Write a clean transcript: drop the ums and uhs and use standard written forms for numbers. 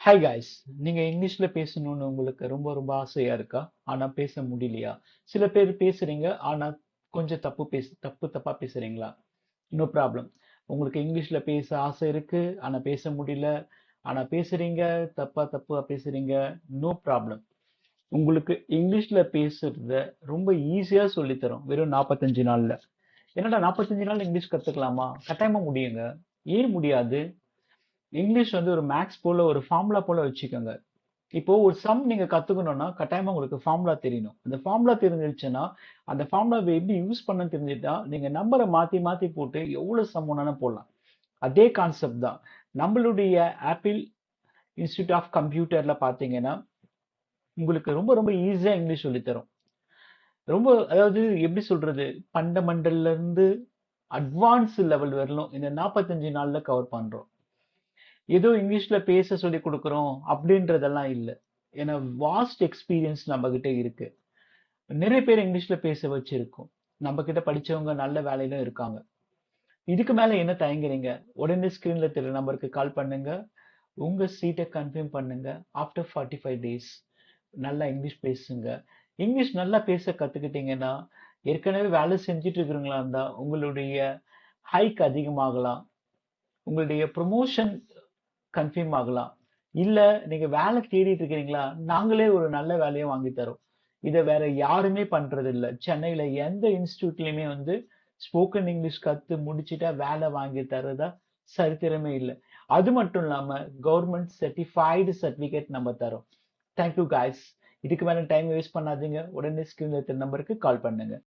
Hi guys, நீங்க இங்கிலீஷ்ல பேசணும்னு உங்களுக்கு ரொம்ப ரொம்ப ஆசையா இருக்கா? ஆனா பேச முடியலையா? சில பேர் பேசுறீங்க, ஆனா கொஞ்சம் தப்பா பேசுறீங்களா? No problem. உங்களுக்கு இங்கிலீஷ்ல பேச ஆசை இருக்கு, ஆனா பேச முடியல. ஆனா பேசுறீங்க, தப்பா பேசுறீங்க. No problem. உங்களுக்கு இங்கிலீஷ்ல பேசுறத ரொம்ப ஈஸியா சொல்லித் தரோம். வெறும் 45 நாள்ல. என்னடா 45 நாள்ல இங்கிலீஷ் கத்துக்கலாமா? கட்டாயமா முடியுங்க. ஏன் முடியாது? இங்கிலீஷ் வந்து ஒரு மேத்ஸ் போல ஒரு ஃபார்முலா போல வச்சுக்கோங்க. இப்போ ஒரு சம் நீங்க கத்துக்கணும்னா கட்டாயமா உங்களுக்கு ஃபார்முலா தெரியணும். அந்த ஃபார்முலா தெரிஞ்சிருச்சுன்னா, அந்த ஃபார்முலாவை எப்படி யூஸ் பண்ணணும்னு தெரிஞ்சுட்டா, நீங்க நம்பர மாத்தி மாத்தி போட்டு எவ்வளவு சம் வேணாலும் போடலாம். அதே கான்செப்ட் தான். நம்மளுடைய ஆப்பிள் இன்ஸ்டிடியூட் ஆஃப் கம்ப்யூட்டர்ல பார்த்தீங்கன்னா, உங்களுக்கு ரொம்ப ரொம்ப ஈஸியா இங்கிலீஷ் சொல்லித் தரும். ரொம்ப அதாவது எப்படி சொல்றது? ஃபண்டமெண்டல்ல இருந்து அட்வான்ஸ் லெவல் வரலும் இந்த 45 நாள்ல கவர் பண்றோம். ஏதோ இங்கிலீஷ்ல பேச சொல்லிக் கொடுக்குறோம் அப்படின்றதெல்லாம் இல்ல. ஏன்னா வாஸ்ட் எக்ஸ்பீரியன்ஸ் நம்ம கிட்ட இருக்கு. நிறைய பேர் இங்கிலீஷ்ல பேச வச்சிருக்கோம். நம்ம கிட்ட படிச்சவங்க நல்ல வேலையில இருக்காங்க. இதுக்கு மேல என்ன தயங்குறீங்க? உடனே ஸ்கிரீன்ல தெரியற நம்பருக்கு கால் பண்ணுங்க. உங்க சீட்டை கன்ஃபார்ம் பண்ணுங்க. ஆஃப்டர் 45 டேஸ் நல்லா இங்கிலீஷ் பேசுங்க. இங்கிலீஷ் நல்லா பேச கத்துக்கிட்டீங்கன்னா, ஏற்கனவே வேலை செஞ்சுட்டு இருக்கிறவங்களா இருந்தா உங்களுடைய ஹைக் அதிகமாகலாம். உங்களுடைய ப்ரொமோஷன் கன்ஃபார்ம் ஆகலாம். இல்ல நீங்க வேலை தேடிட்டு இருக்கிறீங்களா? நாங்களே ஒரு நல்ல வேலைய வாங்கி தரோம். இத வேற யாருமே பண்றதில்ல. சென்னையில எந்த இன்ஸ்டிடியூட்லயுமே வந்து ஸ்போக்கன் இங்கிலீஷ் கத்து முடிச்சுட்டா வேலை வாங்கி தர்றதா சரித்திரமே இல்ல. அது மட்டும் இல்லாம கவர்ன்மெண்ட் சர்டிஃபைடு சர்டிபிகேட் நம்ம தரோம். Thank you guys. இதுக்கு மேல டைம் வேஸ்ட் பண்ணாதீங்க. உடனே ஸ்கிரீன்ல இருக்கிற நம்பருக்கு கால் பண்ணுங்க.